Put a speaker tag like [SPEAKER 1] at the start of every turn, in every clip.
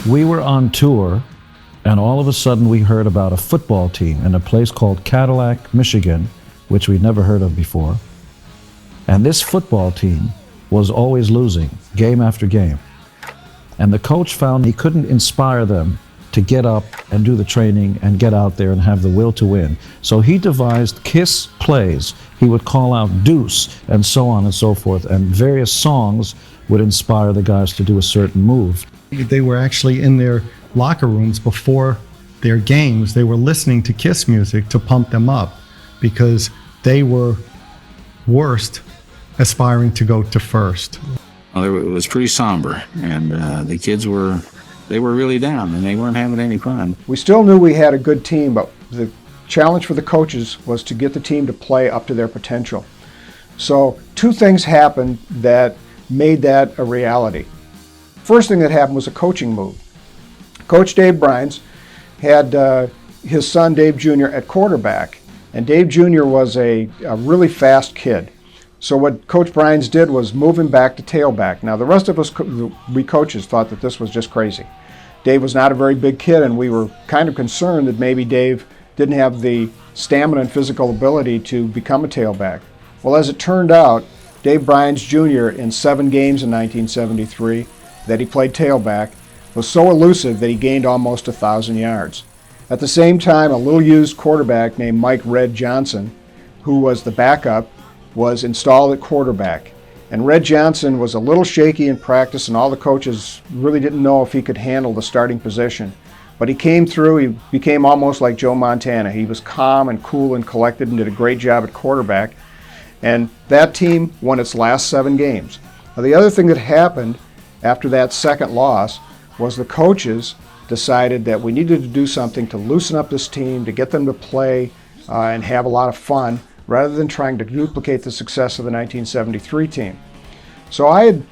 [SPEAKER 1] We were on tour, and all of a sudden we heard about a football team in a place called Cadillac, Michigan, which we'd never heard of before. And this football team was always losing, game after game. And the coach found he couldn't inspire them to get up and do the training and get out there and have the will to win. So he devised KISS plays. He would call out deuce and so on and so forth, and various songs would inspire the guys to do a certain move.
[SPEAKER 2] They were actually in their locker rooms before their games. They were listening to KISS music to pump them up because they were worst aspiring to go to first.
[SPEAKER 3] Well, it was pretty somber, and the kids were really down, and they weren't having any fun.
[SPEAKER 4] We still knew we had a good team, but the challenge for the coaches was to get the team to play up to their potential. So two things happened that made that a reality. First thing that happened was a coaching move. Coach Dave Brines had his son Dave Jr. at quarterback, and Dave Jr. was a really fast kid. So what Coach Brines did was move him back to tailback. Now the rest of us, we coaches, thought that this was just crazy. Dave was not a very big kid, and we were kind of concerned that maybe Dave didn't have the stamina and physical ability to become a tailback. Well, as it turned out, Dave Brines Jr. in 7 games in 1973 that he played tailback was so elusive that he gained almost 1,000 yards. At the same time, a little used quarterback named Mike Red Johnson, who was the backup, was installed at quarterback. And Red Johnson was a little shaky in practice, and all the coaches really didn't know if he could handle the starting position. But he came through. He became almost like Joe Montana. He was calm and cool and collected and did a great job at quarterback. And that team won its last 7 games. Now, the other thing that happened after that second loss was the coaches decided that we needed to do something to loosen up this team, to get them to play and have a lot of fun, rather than trying to duplicate the success of the 1973 team. So I had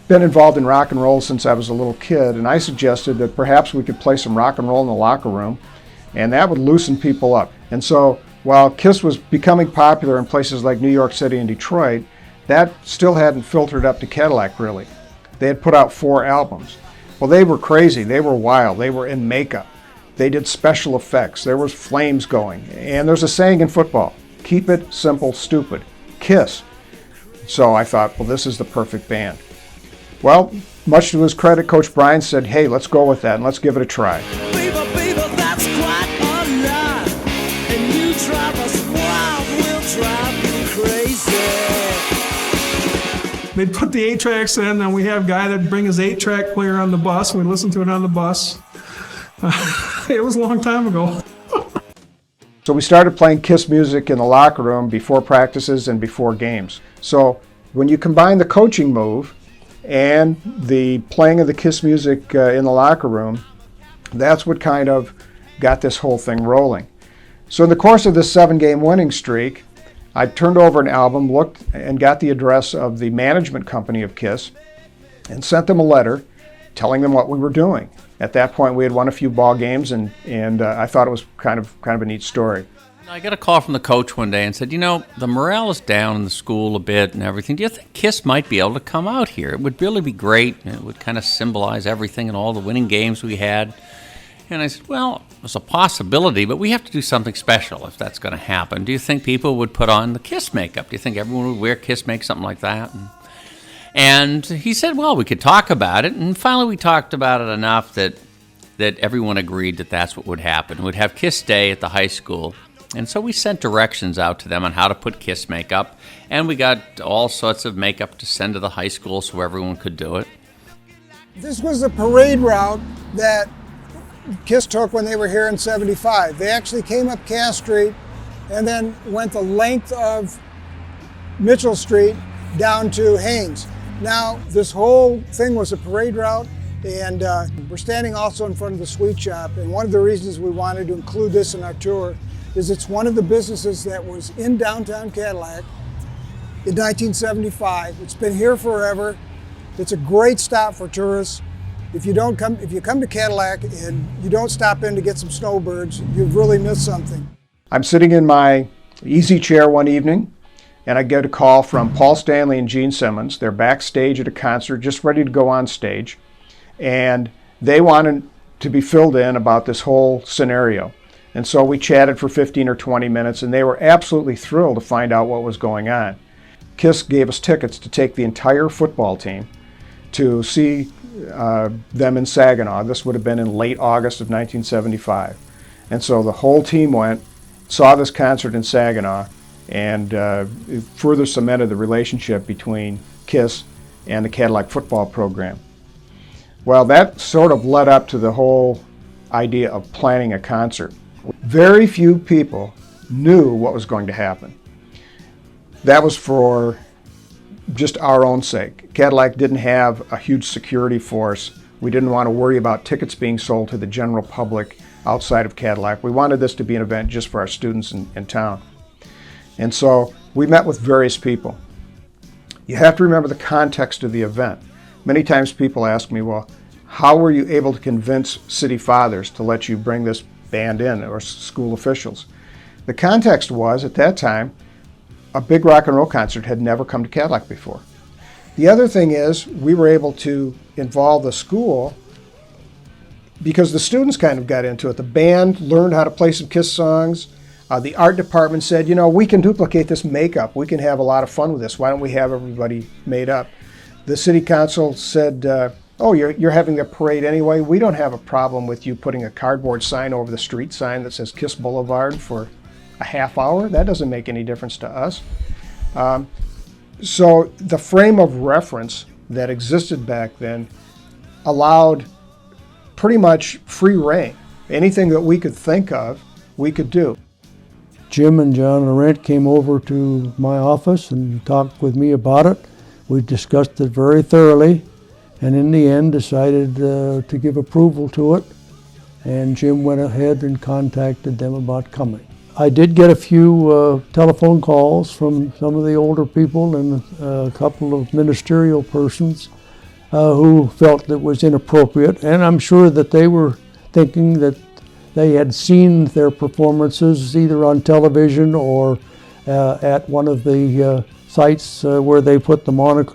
[SPEAKER 4] been involved in rock and roll since I was a little kid, and I suggested that perhaps we could play some rock and roll in the locker room, and that would loosen people up. And so while KISS was becoming popular in places like New York City and Detroit, that still hadn't filtered up to Cadillac really. They had put out 4 albums. Well, they were crazy, they were wild, they were in makeup, they did special effects, there was flames going, and there's a saying in football, keep it simple, stupid. KISS. So I thought, well, this is the perfect band. Well, much to his credit, Coach Brines said, hey, let's go with that and let's give it a try.
[SPEAKER 5] Baby, that's quite a lot. And you drive us wild, we'll drive you crazy.
[SPEAKER 6] They'd put the 8 tracks in, and we have a guy that'd bring his 8-track player on the bus, and we'd listen to it on the bus. It was a long time ago.
[SPEAKER 4] So we started playing KISS music in the locker room before practices and before games. So when you combine the coaching move and the playing of the KISS music in the locker room, that's what kind of got this whole thing rolling. So in the course of this 7-game winning streak, I turned over an album, looked and got the address of the management company of KISS, and sent them a letter telling them what we were doing. At that point, we had won a few ball games, and I thought it was kind of a neat story.
[SPEAKER 7] I got a call from the coach one day and said, the morale is down in the school a bit and everything. Do you think KISS might be able to come out here? It would really be great, and it would kind of symbolize everything and all the winning games we had. And I said, well, it's a possibility, but we have to do something special if that's going to happen. Do you think people would put on the KISS makeup? Do you think everyone would wear KISS makeup, something like that? And he said, well, we could talk about it. And finally we talked about it enough that everyone agreed that that's what would happen. We'd have KISS Day at the high school. And so we sent directions out to them on how to put KISS makeup. And we got all sorts of makeup to send to the high school so everyone could do it.
[SPEAKER 8] This was the parade route that KISS took when they were here in '75. They actually came up Cass Street and then went the length of Mitchell Street down to Haynes. Now, this whole thing was a parade route, and we're standing also in front of the sweet shop, and one of the reasons we wanted to include this in our tour is it's one of the businesses that was in downtown Cadillac in 1975. It's been here forever. It's a great stop for tourists. If you come to Cadillac and you don't stop in to get some snowbirds, you've really missed something.
[SPEAKER 4] I'm sitting in my easy chair one evening, and I get a call from Paul Stanley and Gene Simmons. They're backstage at a concert, just ready to go on stage. And they wanted to be filled in about this whole scenario. And so we chatted for 15 or 20 minutes, and they were absolutely thrilled to find out what was going on. KISS gave us tickets to take the entire football team to see them in Saginaw. This would have been in late August of 1975. And so the whole team went, saw this concert in Saginaw, and it further cemented the relationship between KISS and the Cadillac football program. Well, that sort of led up to the whole idea of planning a concert. Very few people knew what was going to happen. That was for just our own sake. Cadillac didn't have a huge security force. We didn't want to worry about tickets being sold to the general public outside of Cadillac. We wanted this to be an event just for our students in town. And so we met with various people. You have to remember the context of the event. Many times people ask me, well, how were you able to convince city fathers to let you bring this band in, or school officials? The context was, at that time, a big rock and roll concert had never come to Cadillac before. The other thing is, we were able to involve the school because the students kind of got into it. The band learned how to play some KISS songs. The art department said, you know, we can duplicate this makeup. We can have a lot of fun with this. Why don't we have everybody made up? The city council said, oh, you're having a parade anyway. We don't have a problem with you putting a cardboard sign over the street sign that says KISS Boulevard for a half hour. That doesn't make any difference to us. So the frame of reference that existed back then allowed pretty much free reign. Anything that we could think of, we could do.
[SPEAKER 9] Jim and John Laurent came over to my office and talked with me about it. We discussed it very thoroughly, and in the end decided to give approval to it. And Jim went ahead and contacted them about coming. I did get a few telephone calls from some of the older people and a couple of ministerial persons who felt it was inappropriate, and I'm sure that they were thinking that they had seen their performances either on television or at one of the sites where they put them on,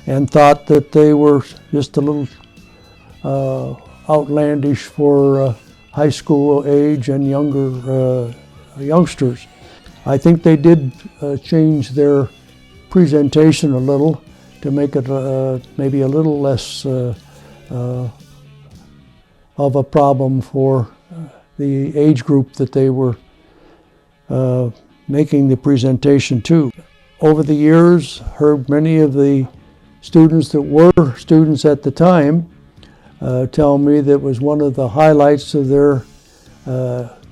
[SPEAKER 9] and thought that they were just a little outlandish for high school age and younger youngsters. I think they did change their presentation a little to make it maybe a little less of a problem for the age group that they were making the presentation to. Over the years, heard many of the students that were students at the time tell me that was one of the highlights of their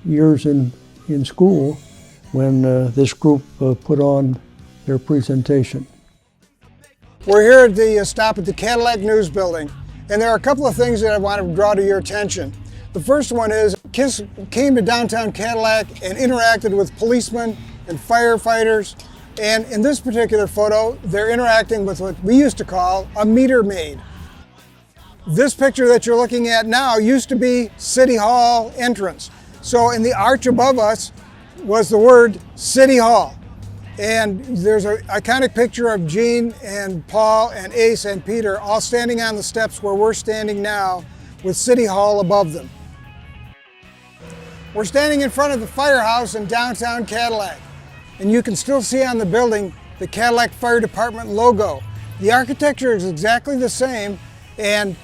[SPEAKER 9] years in school when this group put on their presentation.
[SPEAKER 8] We're here at the stop at the Cadillac News Building, and there are a couple of things that I want to draw to your attention. The first one is KISS came to downtown Cadillac and interacted with policemen and firefighters, and in this particular photo, they're interacting with what we used to call a meter maid. This picture that you're looking at now used to be City Hall entrance. So in the arch above us was the word City Hall. And there's an iconic picture of Gene and Paul and Ace and Peter all standing on the steps where we're standing now with City Hall above them. We're standing in front of the firehouse in downtown Cadillac, and you can still see on the building the Cadillac Fire Department logo. The architecture is exactly the same, and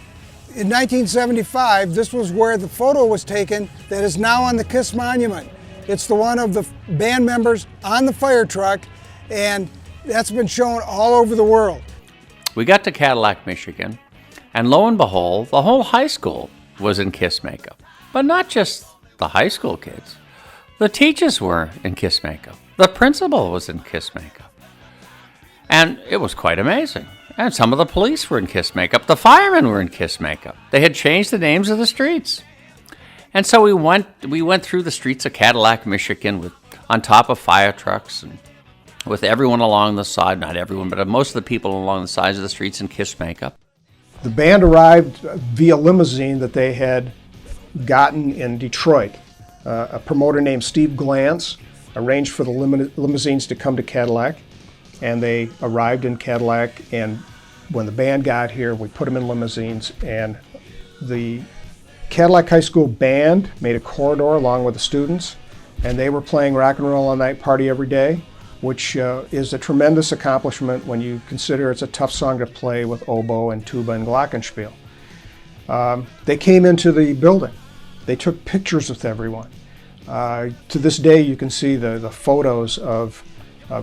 [SPEAKER 8] in 1975, this was where the photo was taken that is now on the KISS monument. It's the one of the band members on the fire truck, and that's been shown all over the world.
[SPEAKER 7] We got to Cadillac, Michigan, and lo and behold, the whole high school was in KISS makeup. But not just the high school kids. The teachers were in KISS makeup. The principal was in KISS makeup. And it was quite amazing. And some of the police were in KISS makeup. The firemen were in KISS makeup. They had changed the names of the streets. And so we went through the streets of Cadillac, Michigan, on top of fire trucks, and with everyone along the side, not everyone, but most of the people along the sides of the streets in KISS makeup.
[SPEAKER 4] The band arrived via limousine that they had gotten in Detroit. A promoter named Steve Glantz arranged for the limousines to come to Cadillac, and they arrived in Cadillac, and when the band got here, we put them in limousines, and the Cadillac High School band made a corridor along with the students, and they were playing Rock and Roll All Night, Party Every Day, which is a tremendous accomplishment when you consider it's a tough song to play with oboe and tuba and glockenspiel. They came into the building. They took pictures with everyone. To this day, you can see the photos of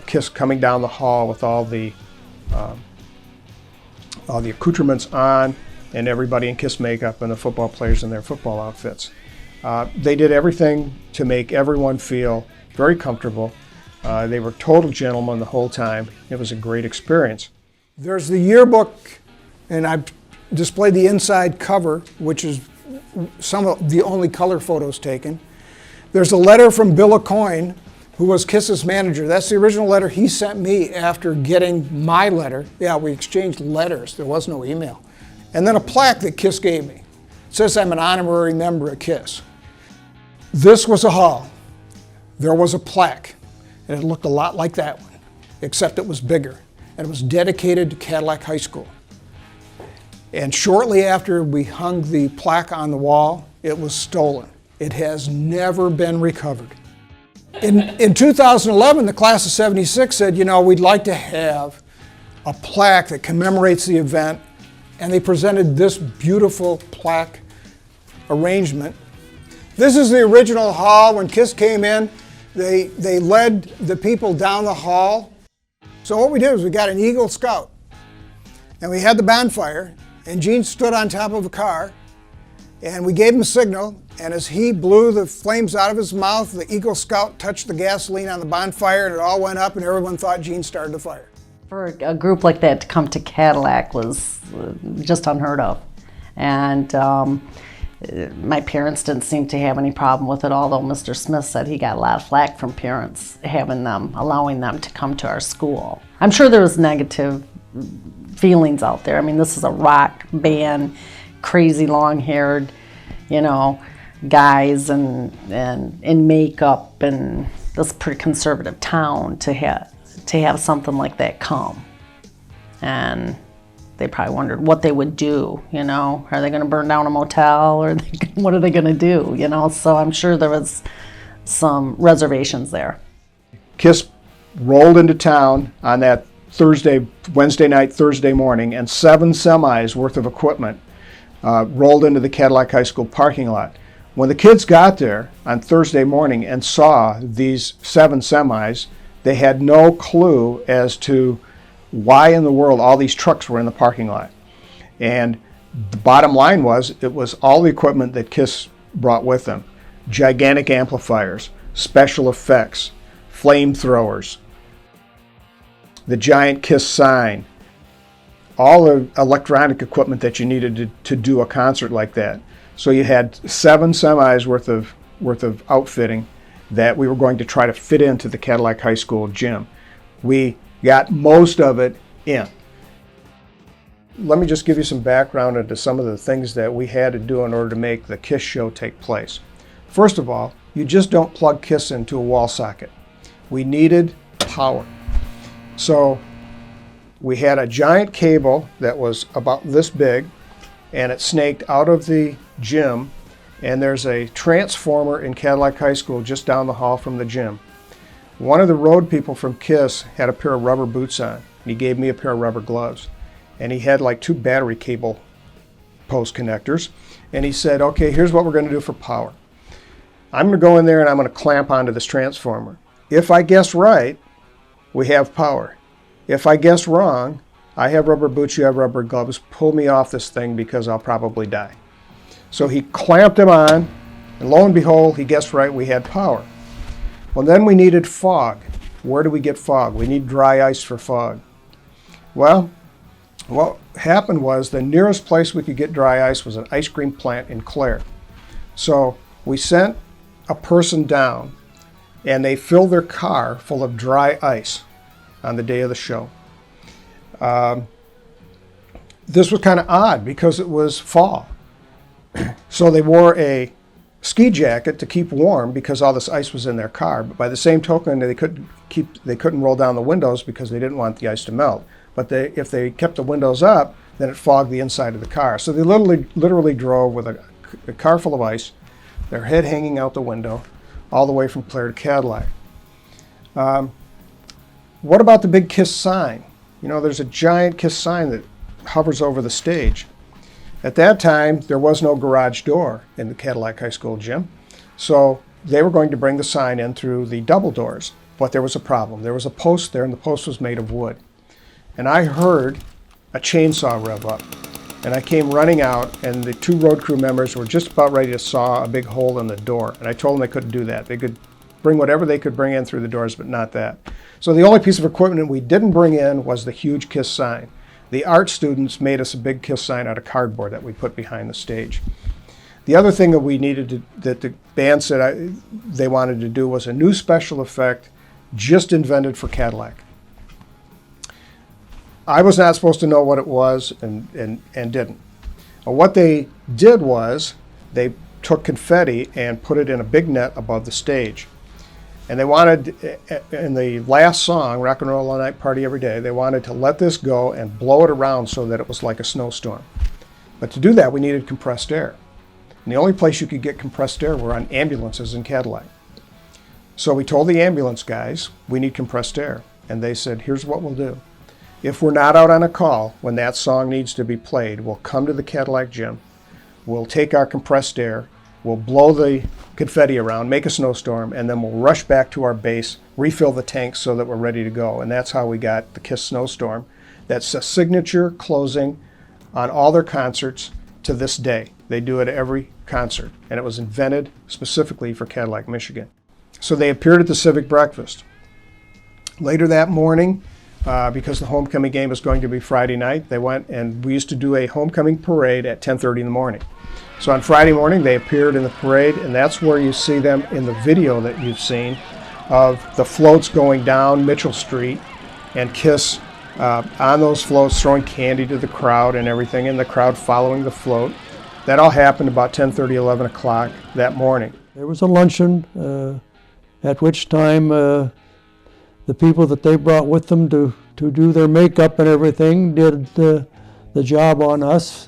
[SPEAKER 4] KISS coming down the hall with all the accoutrements on, and everybody in KISS makeup, and the football players in their football outfits. They did everything to make everyone feel very comfortable. They were total gentlemen the whole time. It was a great experience.
[SPEAKER 8] There's the yearbook, and I've displayed the inside cover, which is some of the only color photos taken. There's a letter from Bill Aucoin, who was KISS's manager. That's the original letter he sent me after getting my letter. Yeah, we exchanged letters. There was no email. And then a plaque that KISS gave me. It says I'm an honorary member of KISS. This was a hall. There was a plaque, and it looked a lot like that one, except it was bigger, and it was dedicated to Cadillac High School. And shortly after we hung the plaque on the wall, it was stolen. It has never been recovered. In 2011, the class of '76 said, you know, we'd like to have a plaque that commemorates the event, and they presented this beautiful plaque arrangement. This is the original hall. When KISS came in, they led the people down the hall. So what we did was we got an Eagle Scout, and we had the bonfire, and Gene stood on top of a car, and we gave him a signal, and as he blew the flames out of his mouth, the Eagle Scout touched the gasoline on the bonfire, and it all went up, and everyone thought Gene started the fire.
[SPEAKER 10] For a group like that to come to Cadillac was just unheard of. And my parents didn't seem to have any problem with it, although Mr. Smith said he got a lot of flack from parents allowing them to come to our school. I'm sure there was negative feelings out there. I mean, this is a rock band, crazy long-haired, you know, guys and in makeup, and this pretty conservative town to have something like that come. And they probably wondered what they would do, you know. Are they going to burn down a motel, or what are they going to do, you know? So I'm sure there was some reservations there.
[SPEAKER 4] KISS rolled into town on that Wednesday night, Thursday morning, and 7 semis worth of equipment rolled into the Cadillac High School parking lot. When the kids got there on Thursday morning and saw these 7 semis, they had no clue as to why in the world all these trucks were in the parking lot. And the bottom line was, it was all the equipment that KISS brought with them. Gigantic amplifiers, special effects, flamethrowers, the giant KISS sign, all the electronic equipment that you needed to do a concert like that. So you had 7 semis worth of outfitting that we were going to try to fit into the Cadillac High School gym. We got most of it in. Let me just give you some background into some of the things that we had to do in order to make the KISS show take place. First of all, you just don't plug KISS into a wall socket. We needed power. So we had a giant cable that was about this big, and it snaked out of the gym, and there's a transformer in Cadillac High School just down the hall from the gym. One of the road people from KISS had a pair of rubber boots on, and he gave me a pair of rubber gloves. And he had like 2 battery cable post connectors, and he said, okay, here's what we're going to do for power. I'm going to go in there and I'm going to clamp onto this transformer. If I guess right, we have power. If I guess wrong, I have rubber boots, you have rubber gloves, pull me off this thing because I'll probably die. So he clamped them on, and lo and behold, he guessed right, we had power. Well, then we needed fog. Where do we get fog? We need dry ice for fog. Well, what happened was the nearest place we could get dry ice was an ice cream plant in Clare. So we sent a person down, and they filled their car full of dry ice on the day of the show. This was kind of odd because it was fall. So they wore a ski jacket to keep warm because all this ice was in their car. But by the same token, they couldn't roll down the windows because they didn't want the ice to melt. But if they kept the windows up, then it fogged the inside of the car. So they literally drove with a a car full of ice, their head hanging out the window, all the way from Clare to Cadillac. What about the big KISS sign? You know, there's a giant KISS sign that hovers over the stage. At that time, there was no garage door in the Cadillac High School gym, so they were going to bring the sign in through the double doors. But there was a problem. There was a post there, and the post was made of wood. And I heard a chainsaw rev up. And I came running out, and the 2 road crew members were just about ready to saw a big hole in the door. And I told them they couldn't do that. They could bring whatever they could bring in through the doors, but not that. So the only piece of equipment we didn't bring in was the huge KISS sign. The art students made us a big KISS sign out of cardboard that we put behind the stage. The other thing that we needed to, that the band said they wanted to do, was a new special effect just invented for Cadillac. I was not supposed to know what it was and didn't. What they did was they took confetti and put it in a big net above the stage. And they wanted, in the last song, Rock and Roll All Night Party Every Day, they wanted to let this go and blow it around so that it was like a snowstorm. But to do that, we needed compressed air. And the only place you could get compressed air were on ambulances in Cadillac. So we told the ambulance guys, we need compressed air. And they said, here's what we'll do. If we're not out on a call when that song needs to be played, we'll come to the Cadillac gym, we'll take our compressed air, we'll blow the confetti around, make a snowstorm, and then we'll rush back to our base, refill the tanks so that we're ready to go. And that's how we got the KISS Snowstorm. That's a signature closing on all their concerts to this day. They do it at every concert, and it was invented specifically for Cadillac, Michigan. So they appeared at the Civic Breakfast. Later that morning, because the homecoming game was going to be Friday night, they went and we used to do a homecoming parade at 10:30 in the morning. So on Friday morning, they appeared in the parade, and that's where you see them in the video that you've seen of the floats going down Mitchell Street and KISS on those floats throwing candy to the crowd and everything, and the crowd following the float. That all happened about 10:30, 11 o'clock that morning.
[SPEAKER 9] There was a luncheon at which time the people that they brought with them to do their makeup and everything did the job on us.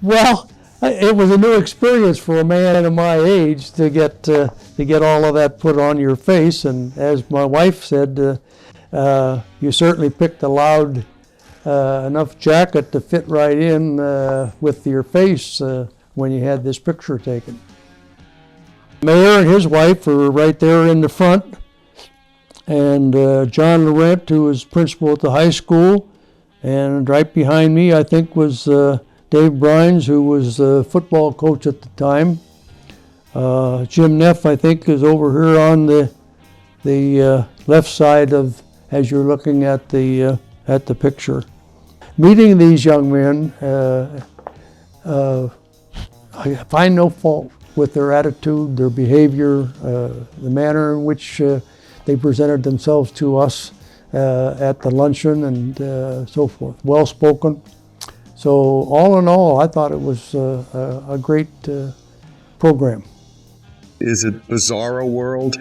[SPEAKER 9] Well, it was a new experience for a man of my age to get all of that put on your face. And as my wife said, you certainly picked a loud enough jacket to fit right in with your face when you had this picture taken. The mayor and his wife were right there in the front. And John Laurent, who was principal at the high school, and right behind me, I think, was Dave Brines, who was the football coach at the time. Jim Neff, I think, is over here on the left side of, as you're looking at the picture. Meeting these young men, I find no fault with their attitude, their behavior, the manner in which they presented themselves to us at the luncheon and so forth. Well spoken. So all in all, I thought it was a great program.
[SPEAKER 11] Is it Bizarro World?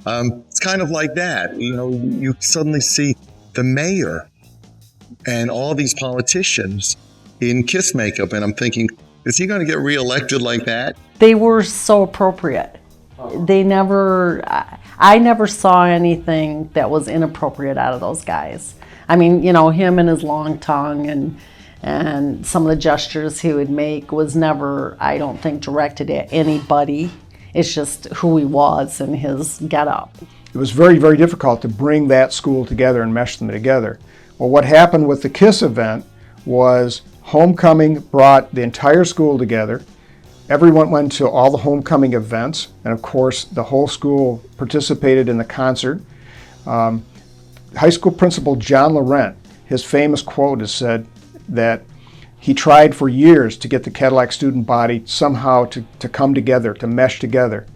[SPEAKER 11] It's kind of like that. You know, you suddenly see the mayor and all these politicians in KISS makeup, and I'm thinking, is he going to get reelected like that?
[SPEAKER 10] They were so appropriate. They never, I never saw anything that was inappropriate out of those guys. I mean, you know, him and his long tongue and some of the gestures he would make was never, I don't think, directed at anybody. It's just who he was and his getup.
[SPEAKER 4] It was very, very difficult to bring that school together and mesh them together. Well, what happened with the KISS event was homecoming brought the entire school together. Everyone went to all the homecoming events, and of course the whole school participated in the concert. High school principal John Laurent, his famous quote is said that he tried for years to get the Cadillac student body somehow to come together, to mesh together.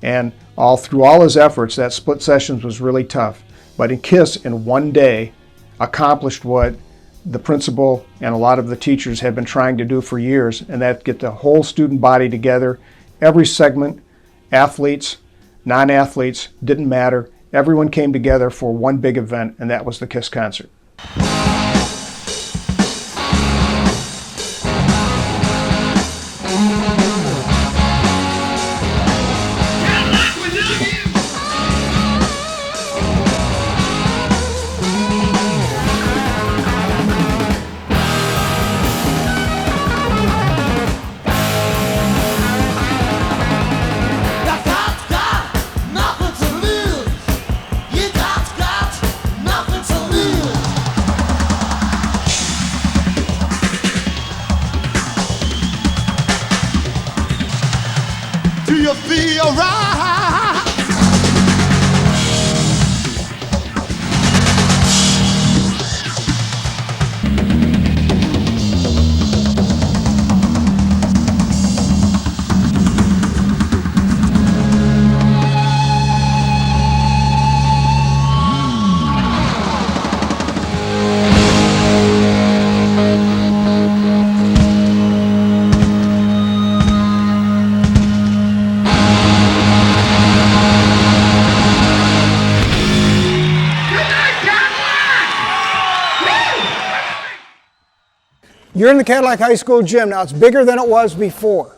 [SPEAKER 4] And through all his efforts, that split sessions was really tough. But in KISS, in one day, accomplished what the principal and a lot of the teachers had been trying to do for years, and that get the whole student body together. Every segment, athletes, non-athletes, didn't matter. Everyone came together for one big event, and that was the KISS concert.
[SPEAKER 8] You're in the Cadillac High School gym now. It's bigger than it was before.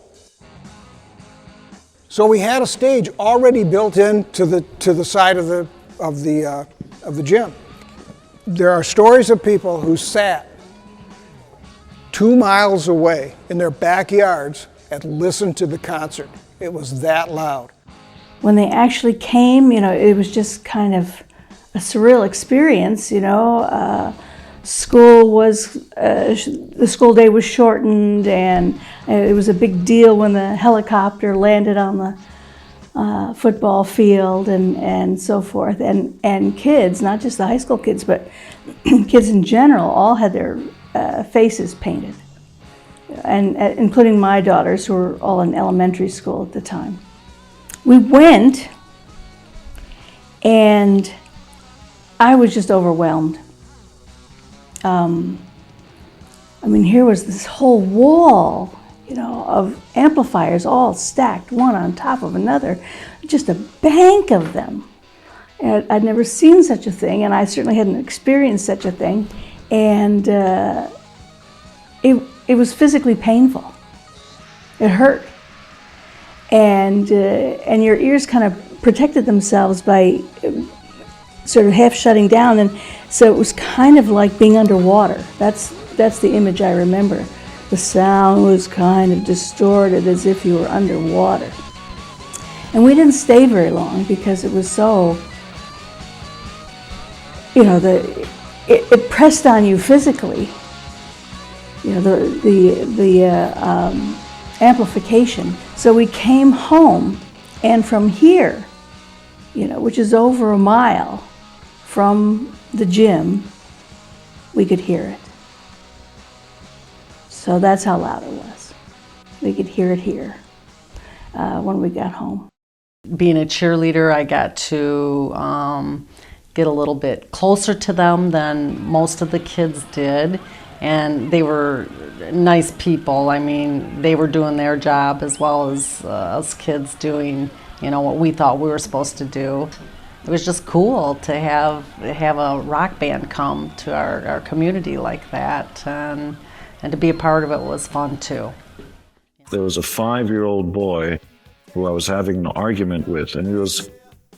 [SPEAKER 8] So we had a stage already built in to the side of the gym. There are stories of people who sat 2 miles away in their backyards and listened to the concert. It was that loud.
[SPEAKER 12] When they actually came, it was just kind of a surreal experience, School was, the school day was shortened, and it was a big deal when the helicopter landed on the football field and so forth. And kids, not just the high school kids, but kids in general, all had their faces painted, and including my daughters, who were all in elementary school at the time. We went, and I was just overwhelmed. Here was this whole wall, of amplifiers all stacked one on top of another, just a bank of them. And I'd never seen such a thing, and I certainly hadn't experienced such a thing. And it was physically painful. It hurt. And your ears kind of protected themselves by sort of half shutting down, and so it was kind of like being underwater. That's the image I remember. The sound was kind of distorted, as if you were underwater. And we didn't stay very long because it was so, it pressed on you physically. The amplification. So we came home, and from here, which is over a mile from the gym, we could hear it. So that's how loud it was. We could hear it here when we got home.
[SPEAKER 10] Being a cheerleader, I got to get a little bit closer to them than most of the kids did. And they were nice people. They were doing their job as well as us kids doing, what we thought we were supposed to do. It was just cool to have a rock band come to our community like that, and to be a part of it was fun too.
[SPEAKER 1] There was a 5-year-old boy who I was having an argument with, and he was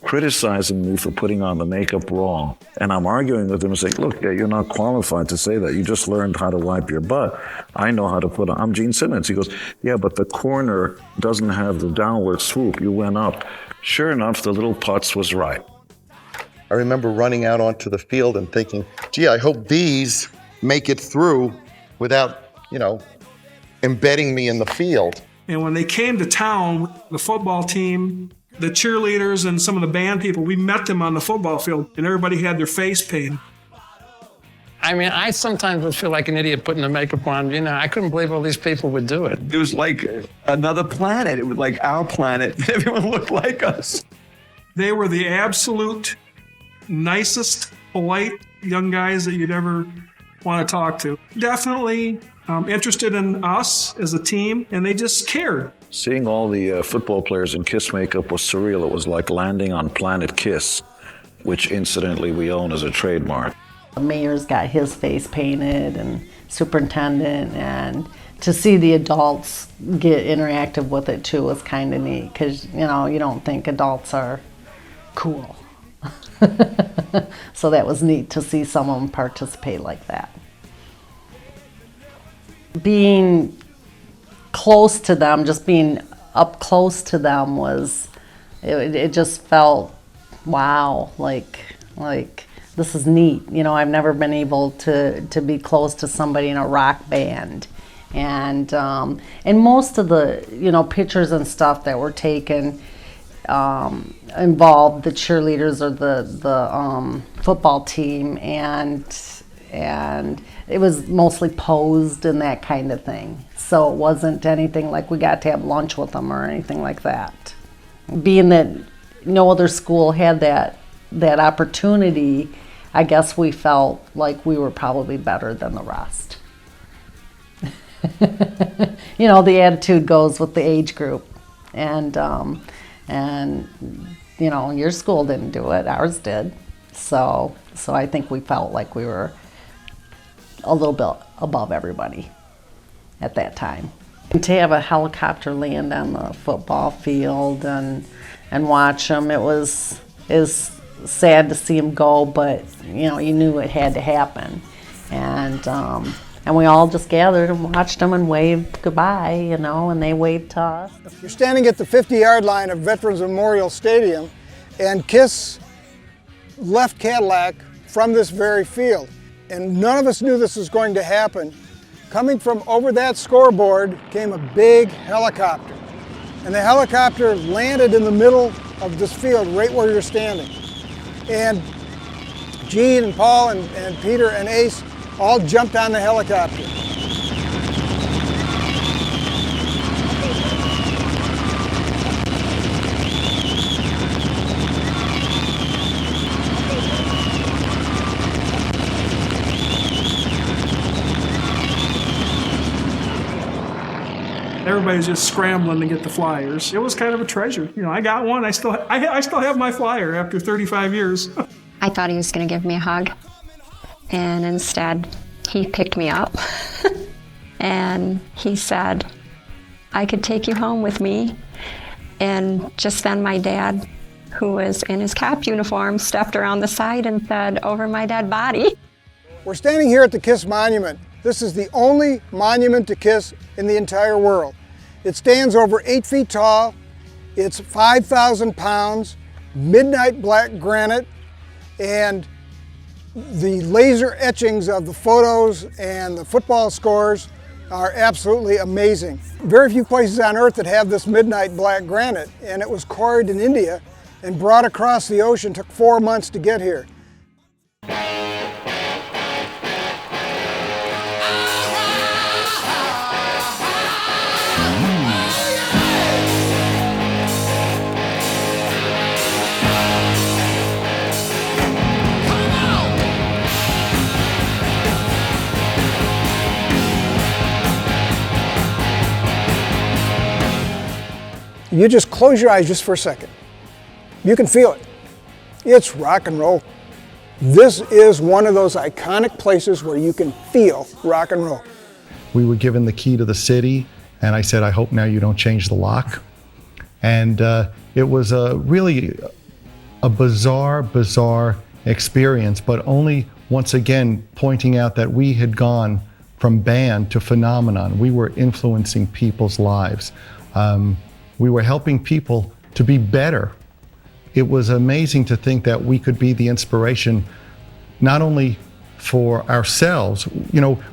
[SPEAKER 1] criticizing me for putting on the makeup wrong. And I'm arguing with him and saying, look, you're not qualified to say that. You just learned how to wipe your butt. I know how to put on. I'm Gene Simmons. He goes, yeah, but the corner doesn't have the downward swoop. You went up. Sure enough, the little putz was right.
[SPEAKER 11] I remember running out onto the field and thinking, gee, I hope these make it through without, embedding me in the field.
[SPEAKER 6] And when they came to town, the football team, the cheerleaders, and some of the band people, we met them on the football field, and everybody had their face painted.
[SPEAKER 13] I sometimes would feel like an idiot putting the makeup on. I couldn't believe all these people would do it.
[SPEAKER 14] It was like another planet. It was like our planet. Everyone looked like us.
[SPEAKER 6] They were the absolute nicest, polite young guys that you'd ever want to talk to. Definitely interested in us as a team, and they just cared.
[SPEAKER 1] Seeing all the football players in Kiss makeup was surreal. It was like landing on Planet Kiss, which incidentally we own as a trademark.
[SPEAKER 10] The mayor's got his face painted, and superintendent, and to see the adults get interactive with it too was kind of neat, because you don't think adults are cool. So that was neat to see some of them participate like that. Being close to them, just being up close to them it just felt, wow, like this is neat. I've never been able to be close to somebody in a rock band. And most of the, pictures and stuff that were taken involved the cheerleaders or the football team, and it was mostly posed and that kind of thing. So it wasn't anything like we got to have lunch with them or anything like that. Being that no other school had that opportunity, I guess we felt like we were probably better than the rest. The attitude goes with the age group, and your school didn't do it, ours did. So I think we felt like we were a little bit above everybody. at that time. And to have a helicopter land on the football field and watch them, it was sad to see them go, but you knew it had to happen. And we all just gathered and watched them and waved goodbye, and they waved to us.
[SPEAKER 8] You're standing at the 50-yard line of Veterans Memorial Stadium, and KISS left Cadillac from this very field. And none of us knew this was going to happen. Coming from over that scoreboard came a big helicopter. And the helicopter landed in the middle of this field, right where you're standing. And Gene and Paul and Peter and Ace all jumped on the helicopter.
[SPEAKER 6] Everybody's just scrambling to get the flyers. It was kind of a treasure. I got one. I still have my flyer after 35 years.
[SPEAKER 15] I thought he was going to give me a hug, and instead he picked me up and he said, "I could take you home with me." And just then my dad, who was in his cop uniform, stepped around the side and said, "Over my dead body."
[SPEAKER 8] We're standing here at the KISS Monument. This is the only monument to KISS in the entire world. It stands over 8 feet tall. It's 5,000 pounds, midnight black granite, and the laser etchings of the photos and the football scores are absolutely amazing. Very few places on earth that have this midnight black granite, and it was quarried in India and brought across the ocean. Took 4 months to get here. You just close your eyes just for a second. You can feel it. It's rock and roll. This is one of those iconic places where you can feel rock and roll.
[SPEAKER 2] We were given the key to the city, and I said, "I hope now you don't change the lock." And it was really a bizarre experience, but only once again pointing out that we had gone from band to phenomenon. We were influencing people's lives. We were helping people to be better. It was amazing to think that we could be the inspiration, not only for ourselves.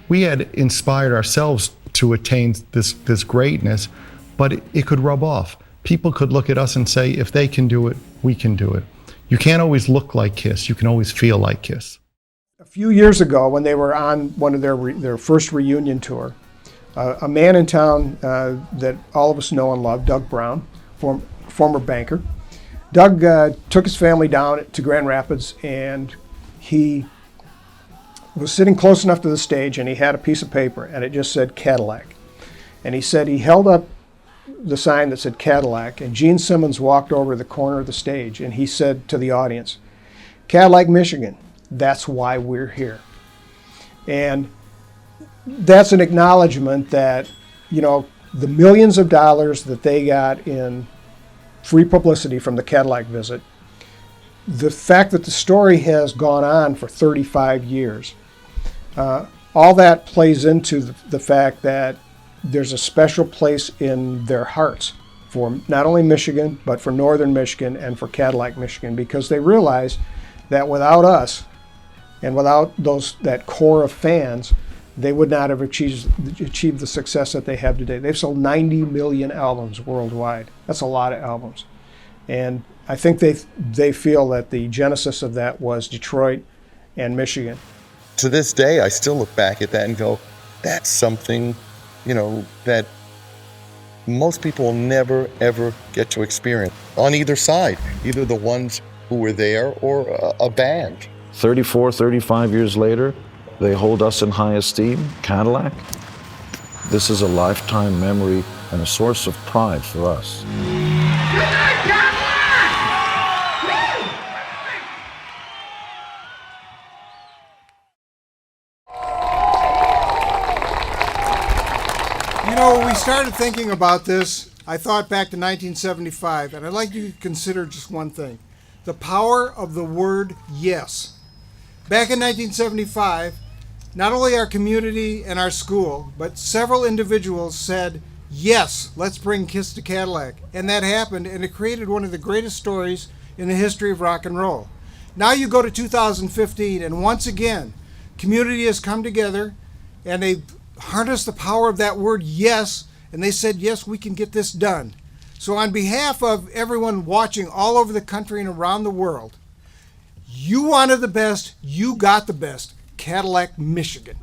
[SPEAKER 2] We had inspired ourselves to attain this greatness, but it could rub off. People could look at us and say, if they can do it, we can do it. You can't always look like KISS. You can always feel like KISS.
[SPEAKER 4] A few years ago, when they were on one of their first reunion tour, a man in town that all of us know and love, Doug Brown, former banker. Doug took his family down to Grand Rapids, and he was sitting close enough to the stage, and he had a piece of paper, and it just said Cadillac. And he said he held up the sign that said Cadillac, and Gene Simmons walked over to the corner of the stage, and he said to the audience, "Cadillac, Michigan, that's why we're here." And that's an acknowledgement that, the millions of dollars that they got in free publicity from the Cadillac visit, the fact that the story has gone on for 35 years, all that plays into the fact that there's a special place in their hearts for not only Michigan, but for Northern Michigan and for Cadillac, Michigan, because they realize that without us and without that core of fans, they would not have achieved the success that they have today. They've sold 90 million albums worldwide. That's a lot of albums. And I think they feel that the genesis of that was Detroit and Michigan.
[SPEAKER 11] To this day, I still look back at that and go, that's something, that most people will never, ever get to experience on either side, either the ones who were there or a band.
[SPEAKER 1] 34, 35 years later, they hold us in high esteem, Cadillac. This is a lifetime memory and a source of pride for us.
[SPEAKER 8] You know, when we started thinking about this, I thought back to 1975, and I'd like you to consider just one thing. The power of the word yes. Back in 1975, not only our community and our school, but several individuals said, yes, let's bring KISS to Cadillac. And that happened, and it created one of the greatest stories in the history of rock and roll. Now you go to 2015, and once again, community has come together, and they've harnessed the power of that word yes, and they said, yes, we can get this done. So on behalf of everyone watching all over the country and around the world, you wanted the best, you got the best. Cadillac, Michigan.